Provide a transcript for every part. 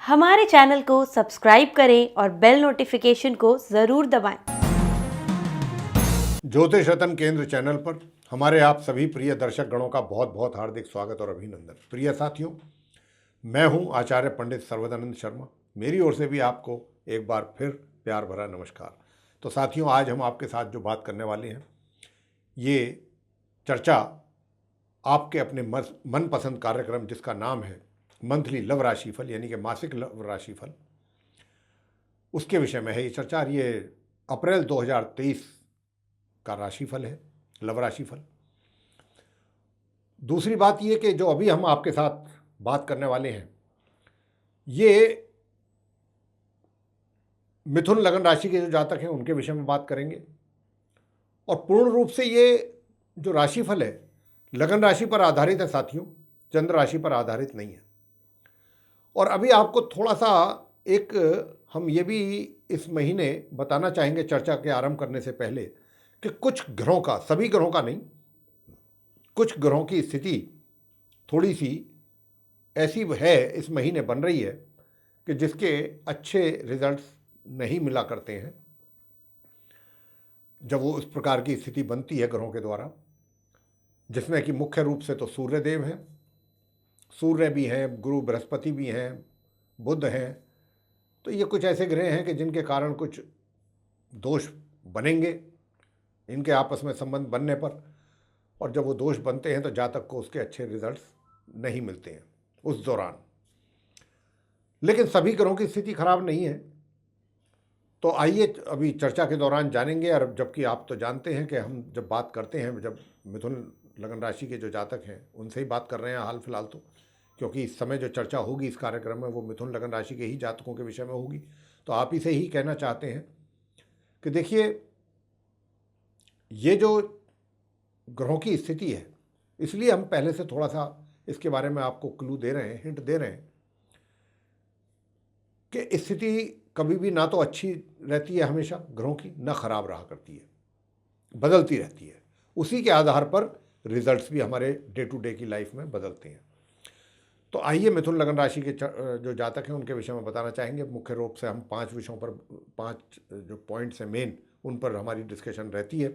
हमारे चैनल को सब्सक्राइब करें और बेल नोटिफिकेशन को ज़रूर दबाएं। ज्योतिष रतन केंद्र चैनल पर हमारे आप सभी प्रिय दर्शक गणों का बहुत बहुत हार्दिक स्वागत और अभिनंदन। प्रिय साथियों, मैं हूं आचार्य पंडित सर्वदानंद शर्मा। मेरी ओर से भी आपको एक बार फिर प्यार भरा नमस्कार। तो साथियों, आज हम आपके साथ जो बात करने वाले हैं, ये चर्चा आपके अपने मनपसंद कार्यक्रम जिसका नाम है मंथली लव राशिफल, यानी कि मासिक लव राशिफल, उसके विषय में है ये चर्चा। ये अप्रैल 2023 का राशिफल है, लव राशिफल। दूसरी बात ये कि जो अभी हम आपके साथ बात करने वाले हैं, ये मिथुन लगन राशि के जो जातक हैं उनके विषय में बात करेंगे। और पूर्ण रूप से ये जो राशिफल है लगन राशि पर आधारित है साथियों, चंद्र राशि पर आधारित नहीं है। और अभी आपको थोड़ा सा एक हम ये भी इस महीने बताना चाहेंगे चर्चा के आरंभ करने से पहले कि कुछ ग्रहों का, सभी ग्रहों का नहीं, कुछ ग्रहों की स्थिति थोड़ी सी ऐसी है, इस महीने बन रही है कि जिसके अच्छे रिजल्ट्स नहीं मिला करते हैं जब वो उस प्रकार की स्थिति बनती है ग्रहों के द्वारा, जिसमें कि मुख्य रूप से तो सूर्य देव हैं, सूर्य भी हैं, गुरु बृहस्पति भी हैं, बुध हैं। तो ये कुछ ऐसे ग्रह हैं कि जिनके कारण कुछ दोष बनेंगे इनके आपस में संबंध बनने पर, और जब वो दोष बनते हैं तो जातक को उसके अच्छे रिजल्ट्स नहीं मिलते हैं उस दौरान। लेकिन सभी ग्रहों की स्थिति खराब नहीं है। तो आइए अभी चर्चा के दौरान जानेंगे। और जबकि आप तो जानते हैं कि हम जब बात करते हैं, जब मिथुन लगन राशि के जो जातक हैं उनसे ही बात कर रहे हैं हाल फिलहाल, तो क्योंकि इस समय जो चर्चा होगी इस कार्यक्रम में वो मिथुन लगन राशि के ही जातकों के विषय में होगी। तो आप ही से ही कहना चाहते हैं कि देखिए, ये जो ग्रहों की स्थिति है, इसलिए हम पहले से थोड़ा सा इसके बारे में आपको क्लू दे रहे हैं, हिंट दे रहे हैं कि स्थिति कभी भी ना तो अच्छी रहती है हमेशा ग्रहों की, ना खराब रहा करती है, बदलती रहती है। उसी के आधार पर रिजल्ट्स भी हमारे डे टू डे की लाइफ में बदलते हैं। तो आइए मिथुन लगन राशि के जो जातक हैं उनके विषय में बताना चाहेंगे। मुख्य रूप से हम 5 विषयों पर, 5 जो पॉइंट्स हैं मेन, उन पर हमारी डिस्कशन रहती है।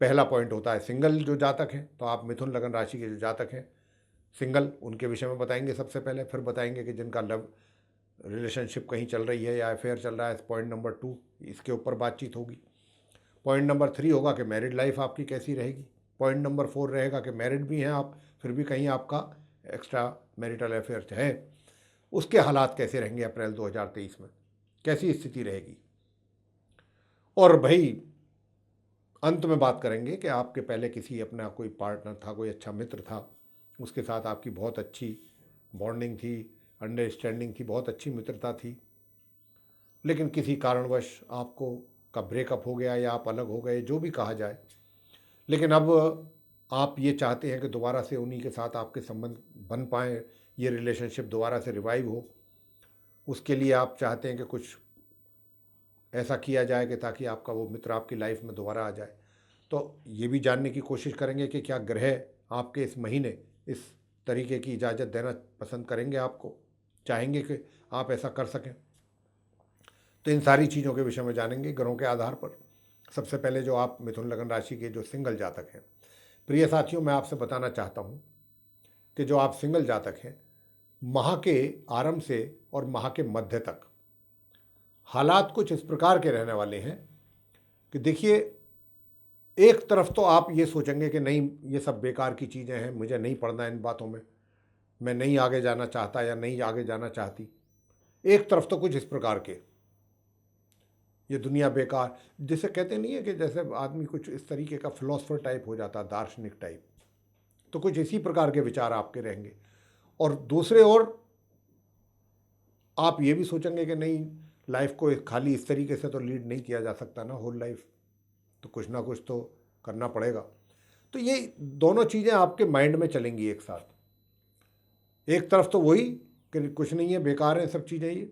पहला पॉइंट होता है सिंगल जो जातक हैं। तो आप मिथुन लगन राशि के जो जातक हैं सिंगल, उनके विषय में बताएंगे सबसे पहले। फिर बताएंगे कि जिनका लव रिलेशनशिप कहीं चल रही है या अफेयर चल रहा है, पॉइंट नंबर 2, इसके ऊपर बातचीत होगी। पॉइंट नंबर 3 होगा कि मैरिड लाइफ आपकी कैसी रहेगी। पॉइंट नंबर 4 रहेगा कि मैरिड भी हैं आप, फिर भी कहीं आपका एक्स्ट्रा मैरिटल अफेयर है, उसके हालात कैसे रहेंगे अप्रैल 2023 में, कैसी स्थिति रहेगी। और भाई अंत में बात करेंगे कि आपके पहले किसी अपना कोई पार्टनर था, कोई अच्छा मित्र था, उसके साथ आपकी बहुत अच्छी बॉन्डिंग थी, अंडरस्टैंडिंग थी, बहुत अच्छी मित्रता थी, लेकिन किसी कारणवश आपको का ब्रेकअप हो गया या आप अलग हो गए, जो भी कहा जाए। लेकिन अब आप ये चाहते हैं कि दोबारा से उन्हीं के साथ आपके संबंध बन पाएँ, ये रिलेशनशिप दोबारा से रिवाइव हो। उसके लिए आप चाहते हैं कि कुछ ऐसा किया जाए कि ताकि आपका वो मित्र आपकी लाइफ में दोबारा आ जाए। तो ये भी जानने की कोशिश करेंगे कि क्या ग्रह आपके इस महीने इस तरीके की इजाज़त देना पसंद करेंगे, आपको चाहेंगे कि आप ऐसा कर सकें। तो इन सारी चीज़ों के विषय में जानेंगे ग्रहों के आधार पर। सबसे पहले जो आप मिथुन लगन राशि के जो सिंगल जातक हैं, प्रिय साथियों, मैं आपसे बताना चाहता हूँ कि जो आप सिंगल जातक हैं, माह के आरंभ से और माह के मध्य तक हालात कुछ इस प्रकार के रहने वाले हैं कि देखिए, एक तरफ तो आप ये सोचेंगे कि नहीं, ये सब बेकार की चीज़ें हैं, मुझे नहीं पढ़ना इन बातों में, मैं नहीं आगे जाना चाहता या नहीं आगे जाना चाहती। एक तरफ तो कुछ इस प्रकार के, ये दुनिया बेकार, जिसे कहते नहीं है कि जैसे आदमी कुछ इस तरीके का फिलोसफर टाइप हो जाता, दार्शनिक टाइप, तो कुछ इसी प्रकार के विचार आपके रहेंगे। और दूसरे ओर आप ये भी सोचेंगे कि नहीं, लाइफ को खाली इस तरीके से तो लीड नहीं किया जा सकता ना होल लाइफ, तो कुछ ना कुछ तो करना पड़ेगा। तो ये दोनों चीज़ें आपके माइंड में चलेंगी एक साथ। एक तरफ तो वही कि कुछ नहीं है, बेकार है सब चीज़ें, ये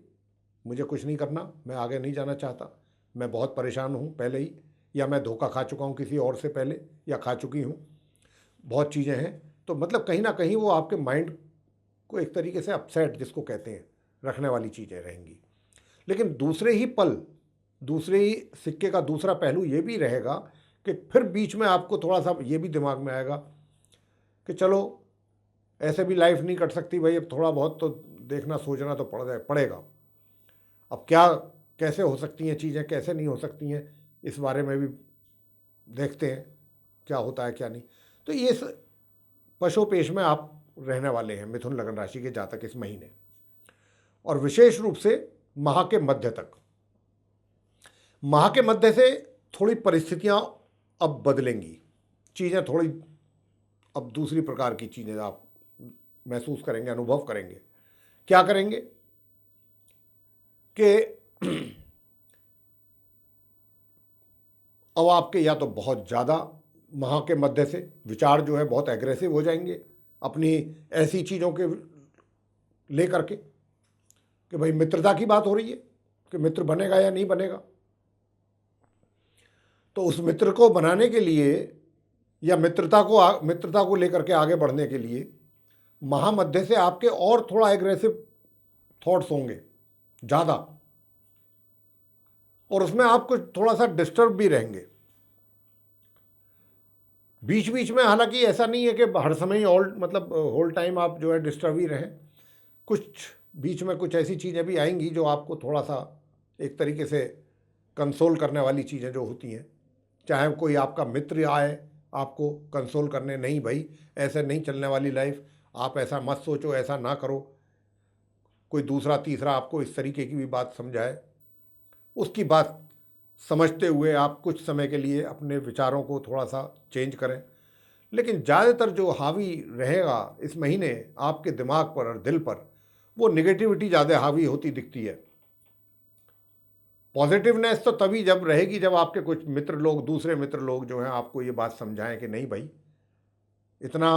मुझे कुछ नहीं करना, मैं आगे नहीं जाना चाहता, मैं बहुत परेशान हूँ पहले ही, या मैं धोखा खा चुका हूँ किसी और से पहले, या खा चुकी हूँ, बहुत चीज़ें हैं। तो मतलब कहीं ना कहीं वो आपके माइंड को एक तरीके से अपसेट जिसको कहते हैं, रखने वाली चीज़ें रहेंगी। लेकिन दूसरे ही पल, दूसरे ही सिक्के का दूसरा पहलू ये भी रहेगा कि फिर बीच में आपको थोड़ा सा ये भी दिमाग में आएगा कि चलो ऐसे भी लाइफ नहीं कट सकती भाई, अब थोड़ा बहुत तो देखना सोचना तो पड़ेगा। अब क्या कैसे हो सकती हैं चीज़ें, कैसे नहीं हो सकती हैं, इस बारे में भी देखते हैं क्या होता है क्या नहीं। तो ये पशोपेश में आप रहने वाले हैं मिथुन लग्न राशि के जातक इस महीने, और विशेष रूप से माह के मध्य तक। माह के मध्य से थोड़ी परिस्थितियां अब बदलेंगी, चीज़ें थोड़ी अब दूसरी प्रकार की चीज़ें आप महसूस करेंगे, अनुभव करेंगे। क्या करेंगे कि अब आपके या तो बहुत ज़्यादा माह के मध्य से विचार जो है बहुत एग्रेसिव हो जाएंगे अपनी ऐसी चीज़ों के लेकर के कि भाई मित्रता की बात हो रही है कि मित्र बनेगा या नहीं बनेगा। तो उस मित्र को बनाने के लिए या मित्रता को लेकर के आगे बढ़ने के लिए महामध्य से आपके और थोड़ा एग्रेसिव थॉट्स होंगे ज़्यादा, और उसमें आप कुछ थोड़ा सा डिस्टर्ब भी रहेंगे बीच बीच में। हालांकि ऐसा नहीं है कि हर समय ही होल टाइम आप जो है डिस्टर्ब ही रहें। कुछ बीच में कुछ ऐसी चीज़ें भी आएंगी जो आपको थोड़ा सा एक तरीके से कंसोल करने वाली चीज़ें जो होती हैं, चाहे कोई आपका मित्र आए आपको कंसोल करने, नहीं भाई ऐसे नहीं चलने वाली लाइफ, आप ऐसा मत सोचो, ऐसा ना करो, कोई दूसरा तीसरा आपको इस तरीके की भी बात समझाए, उसकी बात समझते हुए आप कुछ समय के लिए अपने विचारों को थोड़ा सा चेंज करें। लेकिन ज़्यादातर जो हावी रहेगा इस महीने आपके दिमाग पर और दिल पर, वो निगेटिविटी ज़्यादा हावी होती दिखती है। पॉजिटिवनेस तो तभी जब रहेगी जब आपके कुछ मित्र लोग, दूसरे मित्र लोग जो हैं आपको ये बात समझाएं कि नहीं भाई इतना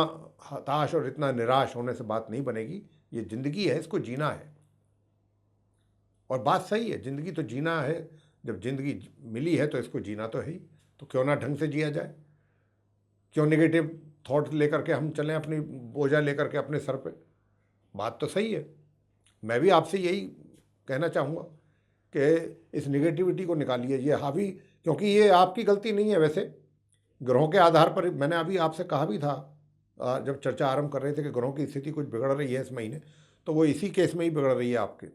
हताश और इतना निराश होने से बात नहीं बनेगी, ये ज़िंदगी है, इसको जीना है। और बात सही है, ज़िंदगी तो जीना है, जब ज़िंदगी मिली है तो इसको जीना तो है ही, तो क्यों ना ढंग से जिया जाए, क्यों नेगेटिव थॉट लेकर के हम चलें, अपनी बोझा लेकर के अपने सर पे। बात तो सही है, मैं भी आपसे यही कहना चाहूँगा कि इस नेगेटिविटी को निकालिए, ये हावी, क्योंकि ये आपकी गलती नहीं है। वैसे ग्रहों के आधार पर मैंने अभी आपसे कहा भी था जब चर्चा आरंभ कर रहे थे कि ग्रहों की स्थिति कुछ बिगड़ रही है इस महीने, तो वो इसी केस में ही बिगड़ रही है आपके।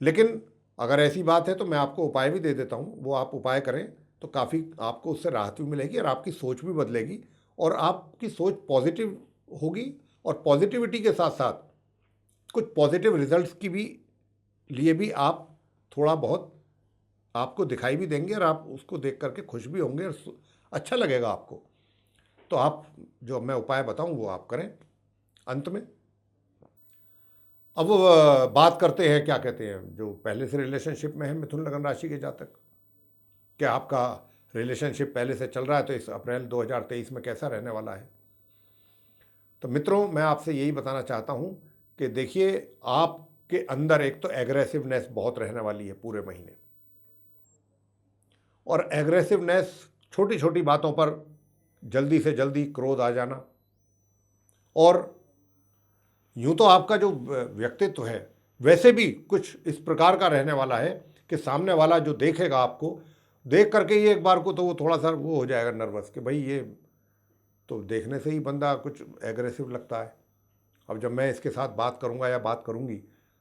लेकिन अगर ऐसी बात है तो मैं आपको उपाय भी दे देता हूँ, वो आप उपाय करें तो काफ़ी आपको उससे राहत भी मिलेगी और आपकी सोच भी बदलेगी और आपकी सोच पॉजिटिव होगी, और पॉजिटिविटी के साथ साथ कुछ पॉजिटिव रिजल्ट्स की भी लिए भी आप थोड़ा बहुत आपको दिखाई भी देंगे और आप उसको देख करके खुश भी होंगे और अच्छा लगेगा आपको। तो आप जो मैं उपाय बताऊं वो आप करें। अंत में अब बात करते हैं, क्या कहते हैं, जो पहले से रिलेशनशिप में है मिथुन लग्न राशि के जातक, क्या आपका रिलेशनशिप पहले से चल रहा है तो इस अप्रैल 2023 में कैसा रहने वाला है। तो मित्रों, मैं आपसे यही बताना चाहता हूं कि देखिए, आपके अंदर एक तो एग्रेसिवनेस बहुत रहने वाली है पूरे महीने, और एग्रेसिवनेस छोटी छोटी बातों पर जल्दी से जल्दी क्रोध आ जाना, और यूँ तो आपका जो व्यक्तित्व है वैसे भी कुछ इस प्रकार का रहने वाला है कि सामने वाला जो देखेगा आपको, देख करके ये एक बार को तो वो थोड़ा सा वो हो जाएगा नर्वस कि भाई ये तो देखने से ही बंदा कुछ एग्रेसिव लगता है, अब जब मैं इसके साथ बात करूँगा या बात करूँगी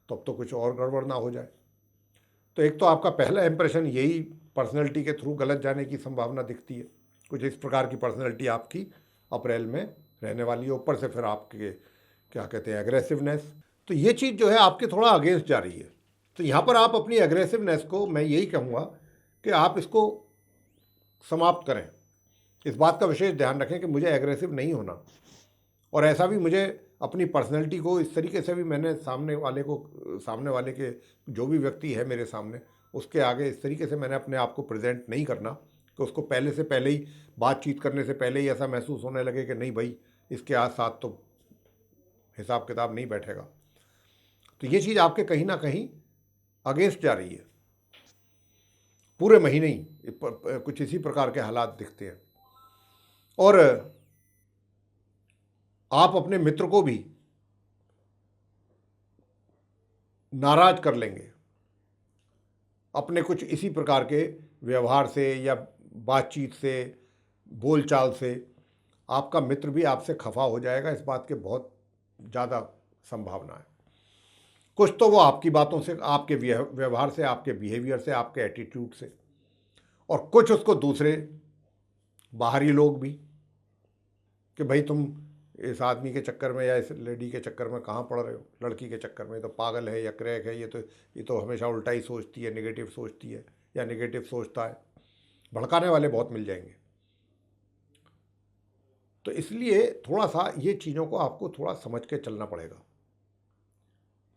तो अब तो कुछ और गड़बड़ ना हो जाए। तो एक तो आपका पहला इंप्रेशन यही पर्सनैलिटी के थ्रू गलत जाने की संभावना दिखती है। कुछ इस प्रकार की पर्सनैलिटी आपकी अप्रैल में रहने वाली है। ऊपर से फिर आपके क्या कहते हैं एग्रेसिवनेस, तो ये चीज़ जो है आपके थोड़ा अगेंस्ट जा रही है। तो यहाँ पर आप अपनी एग्रेसिवनेस को, मैं यही कहूँगा कि आप इसको समाप्त करें। इस बात का विशेष ध्यान रखें कि मुझे एग्रेसिव नहीं होना, और ऐसा भी मुझे अपनी पर्सनैलिटी को इस तरीके से भी मैंने सामने वाले के जो भी व्यक्ति है मेरे सामने, उसके आगे इस तरीके से मैंने अपने आप को प्रेजेंट नहीं करना कि उसको पहले ही बातचीत करने से पहले ही ऐसा महसूस होने लगे कि नहीं भाई इसके साथ तो हिसाब किताब नहीं बैठेगा। तो ये चीज़ आपके कहीं ना कहीं अगेंस्ट जा रही है। पूरे महीने ही कुछ इसी प्रकार के हालात दिखते हैं, और आप अपने मित्र को भी नाराज कर लेंगे अपने कुछ इसी प्रकार के व्यवहार से या बातचीत से, बोलचाल से। आपका मित्र भी आपसे खफा हो जाएगा, इस बात के बहुत ज़्यादा संभावना है। कुछ तो वो आपकी बातों से, आपके व्यवहार से, आपके बिहेवियर से, आपके एटीट्यूड से, और कुछ उसको दूसरे बाहरी लोग भी, कि भाई तुम इस आदमी के चक्कर में या इस लेडी के चक्कर में कहाँ पड़ रहे हो, लड़की के चक्कर में, तो पागल है या क्रैक है, ये तो हमेशा उल्टा ही सोचती है, नेगेटिव सोचती है या नेगेटिव सोचता है। भड़काने वाले बहुत मिल जाएंगे। तो इसलिए थोड़ा सा ये चीज़ों को आपको थोड़ा समझ के चलना पड़ेगा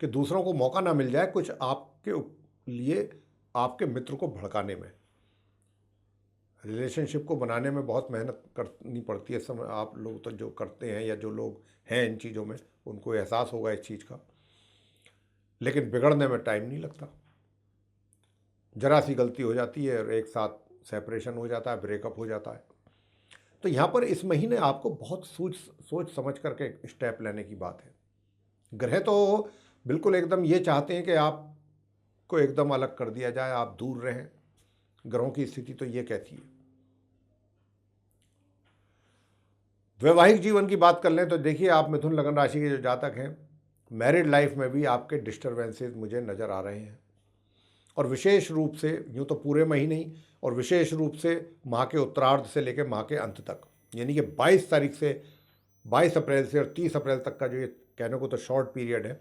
कि दूसरों को मौका ना मिल जाए कुछ आपके लिए, आपके मित्र को भड़काने में। रिलेशनशिप को बनाने में बहुत मेहनत करनी पड़ती है। समय आप लोग तो जो करते हैं या जो लोग हैं इन चीज़ों में, उनको एहसास होगा इस चीज़ का, लेकिन बिगड़ने में टाइम नहीं लगता। जरा सी गलती हो जाती है और एक साथ सेपरेशन हो जाता है, ब्रेकअप हो जाता है। तो यहाँ पर इस महीने आपको बहुत सोच समझ करके स्टेप लेने की बात है। ग्रह तो बिल्कुल एकदम ये चाहते हैं कि आपको एकदम अलग कर दिया जाए, आप दूर रहें। ग्रहों की स्थिति तो ये कहती है। वैवाहिक जीवन की बात कर लें तो देखिए, आप मिथुन लगन राशि के जो जातक हैं, मैरिड लाइफ में भी आपके डिस्टर्बेंसेस मुझे नज़र आ रहे हैं, और विशेष रूप से यूँ तो पूरे महीने ही, और विशेष रूप से माह के उत्तरार्ध से लेकर माह के अंत तक, यानी कि 22 तारीख से 22 अप्रैल से और 30 अप्रैल तक का जो ये कहने को तो शॉर्ट पीरियड है,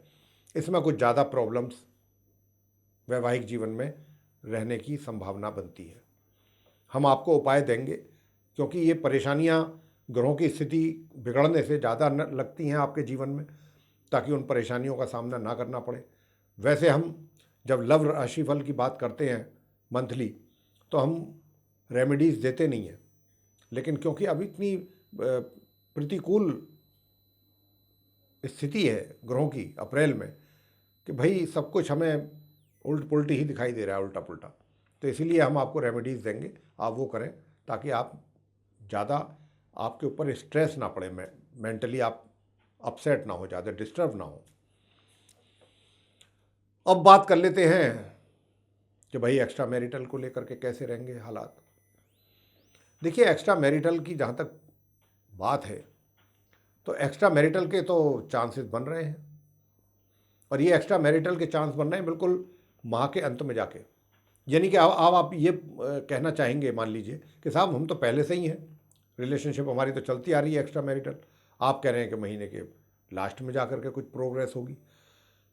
इसमें कुछ ज़्यादा प्रॉब्लम्स वैवाहिक जीवन में रहने की संभावना बनती है। हम आपको उपाय देंगे, क्योंकि ये परेशानियां ग्रहों की स्थिति बिगड़ने से ज़्यादा लगती हैं आपके जीवन में, ताकि उन परेशानियों का सामना ना करना पड़े। वैसे हम जब लव राशिफल की बात करते हैं मंथली, तो हम रेमेडीज़ देते नहीं हैं, लेकिन क्योंकि अभी इतनी प्रतिकूल स्थिति है ग्रहों की अप्रैल में कि भाई सब कुछ हमें उल्ट पुल्टी ही दिखाई दे रहा है, उल्टा पुल्टा, तो इसीलिए हम आपको रेमेडीज़ देंगे, आप वो करें ताकि आप ज़्यादा, आपके ऊपर स्ट्रेस ना पड़े, मेंटली आप अपसेट ना हो, ज़्यादा डिस्टर्ब ना हो। अब बात कर लेते हैं कि भाई एक्स्ट्रा मैरिटल को लेकर के कैसे रहेंगे हालात। देखिए, एक्स्ट्रा मैरिटल की जहाँ तक बात है, तो एक्स्ट्रा मैरिटल के तो चांसेस बन रहे हैं, और ये एक्स्ट्रा मैरिटल के चांस बन रहे हैं बिल्कुल माह के अंत में जाके। यानी कि अब आप ये कहना चाहेंगे, मान लीजिए कि साहब हम तो पहले से ही हैं, रिलेशनशिप हमारी तो चलती आ रही है एक्स्ट्रा मैरिटल, आप कह रहे हैं कि महीने के लास्ट में जाकर के कुछ प्रोग्रेस होगी।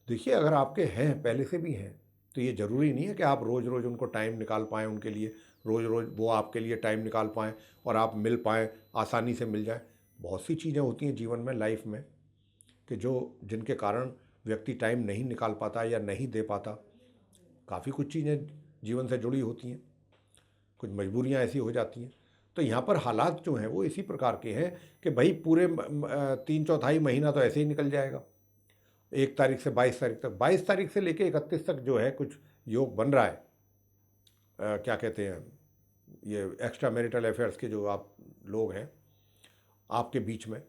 देखिए, अगर आपके हैं, पहले से भी हैं, तो ये ज़रूरी नहीं है कि आप रोज़ रोज़ उनको टाइम निकाल पाएँ, उनके लिए रोज़ रोज़ वो आपके लिए टाइम निकाल पाएँ और आप मिल पाएँ, आसानी से मिल जाए। बहुत सी चीज़ें होती हैं जीवन में, लाइफ में, कि जिनके कारण व्यक्ति टाइम नहीं निकाल पाता या नहीं दे पाता। काफ़ी कुछ चीज़ें जीवन से जुड़ी होती हैं, कुछ मजबूरियां ऐसी हो जाती हैं। तो यहाँ पर हालात जो हैं वो इसी प्रकार के हैं कि भाई पूरे 3/4 महीना तो ऐसे ही निकल जाएगा, 1 तारीख से 22 तारीख तक, 22 तारीख से लेकर 31 तक जो है कुछ योग बन रहा है, क्या कहते हैं, ये एक्स्ट्रा मैरिटल अफेयर्स के जो आप लोग हैं आपके बीच में।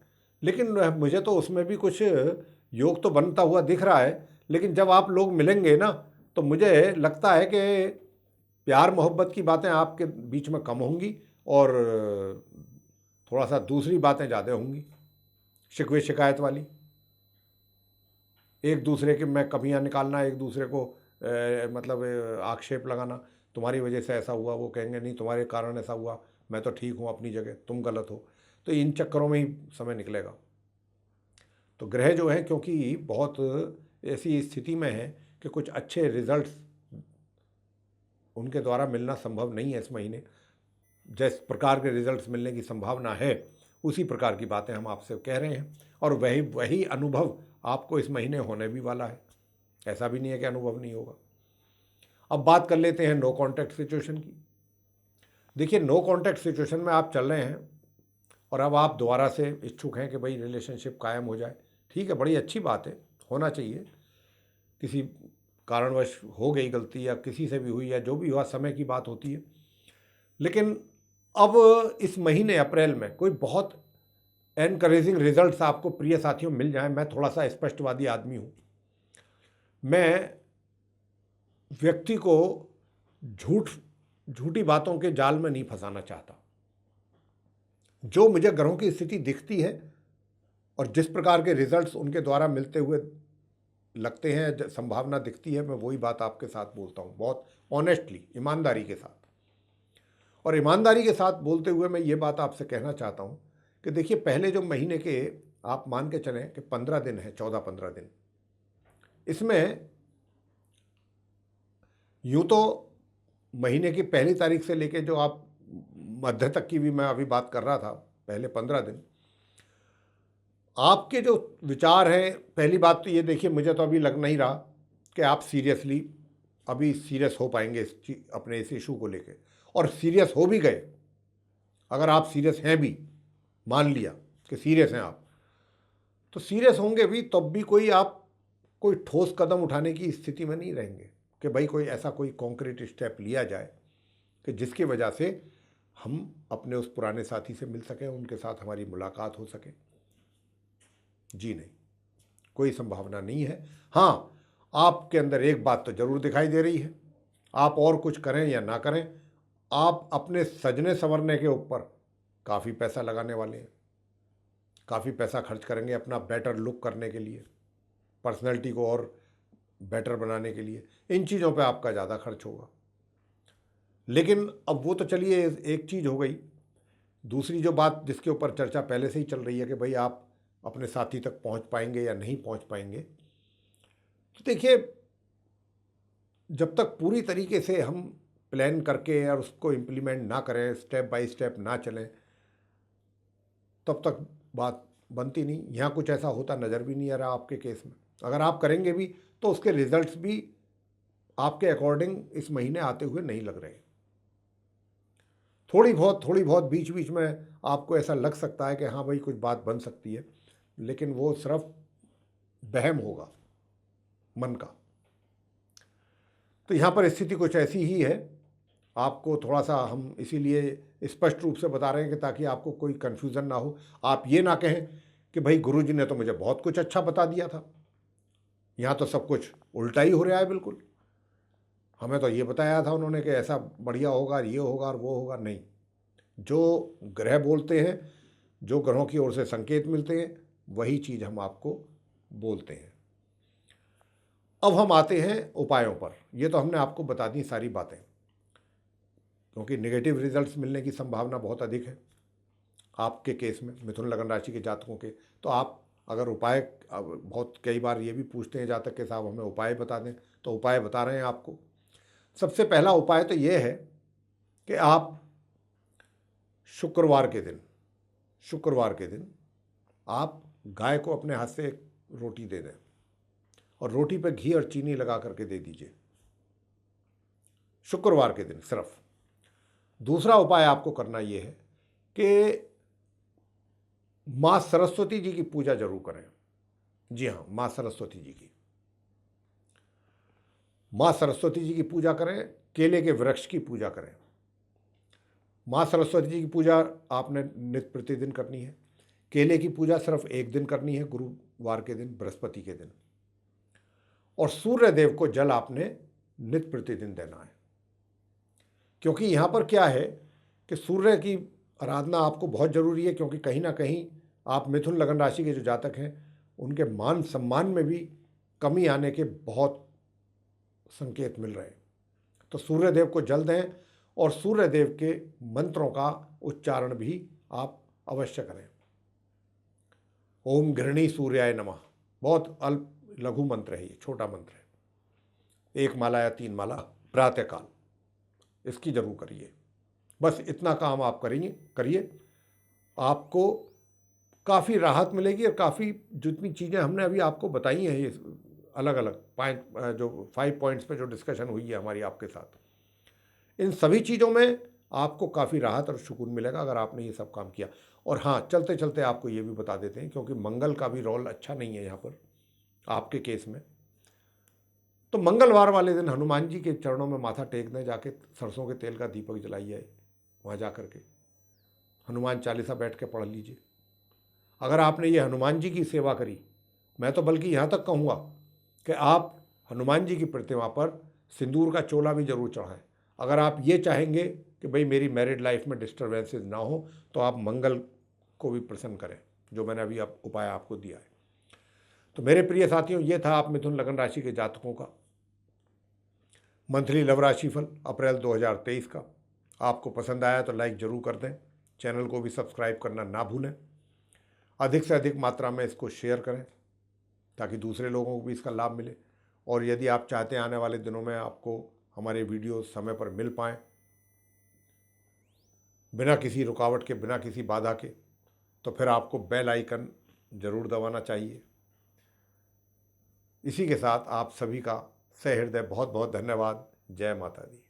लेकिन मुझे तो उसमें भी कुछ योग तो बनता हुआ दिख रहा है, लेकिन जब आप लोग मिलेंगे ना, तो मुझे लगता है कि प्यार मोहब्बत की बातें आपके बीच में कम होंगी और थोड़ा सा दूसरी बातें ज़्यादा होंगी, शिकवे शिकायत वाली, एक दूसरे के में कमियां निकालना, एक दूसरे को मतलब आक्षेप लगाना, तुम्हारी वजह से ऐसा हुआ, वो कहेंगे नहीं तुम्हारे कारण ऐसा हुआ, मैं तो ठीक हूँ अपनी जगह, तुम गलत हो। तो इन चक्करों में ही समय निकलेगा। तो ग्रह जो हैं, क्योंकि बहुत ऐसी स्थिति में है कि कुछ अच्छे रिजल्ट्स उनके द्वारा मिलना संभव नहीं है इस महीने। जिस प्रकार के रिजल्ट्स मिलने की संभावना है, उसी प्रकार की बातें हम आपसे कह रहे हैं, और वही अनुभव आपको इस महीने होने भी वाला है। ऐसा भी नहीं है कि अनुभव नहीं होगा। अब बात कर लेते हैं नो कॉन्टैक्ट सिचुएशन की। देखिए, नो कॉन्टैक्ट सिचुएशन में आप चल रहे हैं और अब आप दोबारा से इच्छुक हैं कि भाई रिलेशनशिप कायम हो जाए। ठीक है, बड़ी अच्छी बात है, होना चाहिए। किसी कारणवश हो गई गलती या किसी से भी हुई या जो भी हुआ, समय की बात होती है। लेकिन अब इस महीने अप्रैल में कोई बहुत एनकरेजिंग रिजल्ट्स आपको प्रिय साथियों मिल जाएं। मैं थोड़ा सा स्पष्टवादी आदमी हूँ। मैं व्यक्ति को झूठी बातों के जाल में नहीं फंसाना चाहता। जो मुझे ग्रहों की स्थिति दिखती है और जिस प्रकार के रिजल्ट्स उनके द्वारा मिलते हुए लगते हैं, संभावना दिखती है, मैं वही बात आपके साथ बोलता हूँ, बहुत ऑनेस्टली, ईमानदारी के साथ। और ईमानदारी के साथ बोलते हुए मैं ये बात आपसे कहना चाहता हूँ कि देखिए, पहले जो महीने के आप मान के चलें कि 15 दिन है, 14-15 दिन, इसमें यूँ तो महीने की पहली तारीख से लेके जो आप मध्य तक की भी मैं अभी बात कर रहा था, पहले 15 दिन आपके जो विचार हैं, पहली बात तो ये देखिए, मुझे तो अभी लग नहीं रहा कि आप सीरियसली अभी सीरियस हो पाएंगे अपने इस इशू को लेके। और सीरियस हो भी गए, अगर आप सीरियस हैं भी, मान लिया कि सीरियस हैं आप, तो सीरियस होंगे भी तब भी कोई ठोस कदम उठाने की स्थिति में नहीं रहेंगे कि भाई कोई ऐसा कोई कॉन्क्रीट स्टेप लिया जाए कि जिसकी वजह से हम अपने उस पुराने साथी से मिल सकें, उनके साथ हमारी मुलाकात हो सके। जी नहीं, कोई संभावना नहीं है। हाँ, आपके अंदर एक बात तो जरूर दिखाई दे रही है, आप और कुछ करें या ना करें, आप अपने सजने संवरने के ऊपर काफ़ी पैसा लगाने वाले हैं, काफ़ी पैसा खर्च करेंगे अपना बेटर लुक करने के लिए, पर्सनैलिटी को और बेटर बनाने के लिए। इन चीज़ों पे आपका ज़्यादा खर्च होगा। लेकिन अब वो तो चलिए एक चीज़ हो गई। दूसरी जो बात जिसके ऊपर चर्चा पहले से ही चल रही है कि भाई आप अपने साथी तक पहुंच पाएंगे या नहीं पहुंच पाएंगे, तो देखिए, जब तक पूरी तरीके से हम प्लान करके और उसको इम्प्लीमेंट ना करें, स्टेप बाय स्टेप ना चलें, तब तक बात बनती नहीं। यहाँ कुछ ऐसा होता नज़र भी नहीं आ रहा आपके केस में। अगर आप करेंगे भी तो उसके रिजल्ट्स भी आपके अकॉर्डिंग इस महीने आते हुए नहीं लग रहे। थोड़ी बहुत बीच बीच में आपको ऐसा लग सकता है कि हाँ भाई कुछ बात बन सकती है, लेकिन वो सिर्फ वहम होगा मन का। तो यहाँ पर स्थिति कुछ ऐसी ही है। आपको थोड़ा सा हम इसीलिए स्पष्ट रूप से बता रहे हैं कि ताकि आपको कोई कन्फ्यूज़न ना हो। आप ये ना कहें कि भाई गुरुजी ने तो मुझे बहुत कुछ अच्छा बता दिया था, यहाँ तो सब कुछ उल्टा ही हो रहा है। बिल्कुल, हमें तो ये बताया था उन्होंने कि ऐसा बढ़िया होगा, ये होगा और वो होगा। नहीं, जो ग्रह बोलते हैं, जो ग्रहों की ओर से संकेत मिलते हैं, वही चीज़ हम आपको बोलते हैं। अब हम आते हैं उपायों पर। ये तो हमने आपको बता दी सारी बातें, क्योंकि नेगेटिव रिजल्ट्स मिलने की संभावना बहुत अधिक है आपके केस में, मिथुन लगन राशि के जातकों के। तो आप अगर उपाय, बहुत कई बार ये भी पूछते हैं जातक के साहब हमें उपाय बता दें, तो उपाय बता रहे हैं आपको। सबसे पहला उपाय तो ये है कि आप शुक्रवार के दिन आप गाय को अपने हाथ से एक रोटी दे दें और रोटी पे घी और चीनी लगा करके दे दीजिए, शुक्रवार के दिन सिर्फ। दूसरा उपाय आपको करना ये है कि माँ सरस्वती जी की पूजा जरूर करें। जी हाँ, माँ सरस्वती जी की, माँ सरस्वती जी की पूजा करें, केले के वृक्ष की पूजा करें। माँ सरस्वती जी की पूजा आपने नित्य प्रतिदिन करनी है। केले की पूजा सिर्फ एक दिन करनी है, गुरुवार के दिन, बृहस्पति के दिन। और सूर्य देव को जल आपने नित्य प्रतिदिन देना है, क्योंकि यहाँ पर क्या है कि सूर्य की आराधना आपको बहुत ज़रूरी है, क्योंकि कहीं ना कहीं आप मिथुन लगन राशि के जो जातक हैं उनके मान सम्मान में भी कमी आने के बहुत संकेत मिल रहे हैं। तो सूर्य देव को जल दें और सूर्य देव के मंत्रों का उच्चारण भी आप अवश्य करें। ओम घृणी सूर्याय नमः, बहुत अल्प लघु मंत्र है, ये छोटा मंत्र है, 1 माला या 3 माला प्रातःकाल, इसकी जरूर करिए। बस इतना काम आप करिए, आपको काफ़ी राहत मिलेगी। और काफ़ी जितनी चीज़ें हमने अभी आपको बताई हैं, ये अलग अलग जो 5 पॉइंट्स पे जो डिस्कशन हुई है हमारी आपके साथ, इन सभी चीज़ों में आपको काफ़ी राहत और सुकून मिलेगा अगर आपने ये सब काम किया। और हाँ, चलते चलते आपको ये भी बता देते हैं, क्योंकि मंगल का भी रोल अच्छा नहीं है यहाँ पर आपके केस में। तो मंगलवार वाले दिन हनुमान जी के चरणों में माथा टेक दें, जाके सरसों के तेल का दीपक जलाइए, वहाँ जा कर के हनुमान चालीसा बैठ के पढ़ लीजिए। अगर आपने ये हनुमान जी की सेवा करी, मैं तो बल्कि यहाँ तक कहूँगा कि आप हनुमान जी की प्रतिमा पर सिंदूर का चोला भी जरूर चढ़ाएं। अगर आप ये चाहेंगे कि भाई मेरी मैरिड लाइफ में डिस्टर्बेंसेस ना हो, तो आप मंगल को भी प्रसन्न करें, जो मैंने अभी उपाय आपको दिया है। तो मेरे प्रिय साथियों, ये था आप मिथुन लगन राशि के जातकों का मंथली लव राशिफल अप्रैल 2023 का। आपको पसंद आया तो लाइक जरूर कर दें, चैनल को भी सब्सक्राइब करना ना भूलें, अधिक से अधिक मात्रा में इसको शेयर करें ताकि दूसरे लोगों को भी इसका लाभ मिले। और यदि आप चाहते हैं आने वाले दिनों में आपको हमारे वीडियो समय पर मिल पाएँ, बिना किसी रुकावट के, बिना किसी बाधा के, तो फिर आपको बेल आइकन जरूर दबाना चाहिए। इसी के साथ आप सभी का सहृदय बहुत बहुत धन्यवाद। जय माता दी।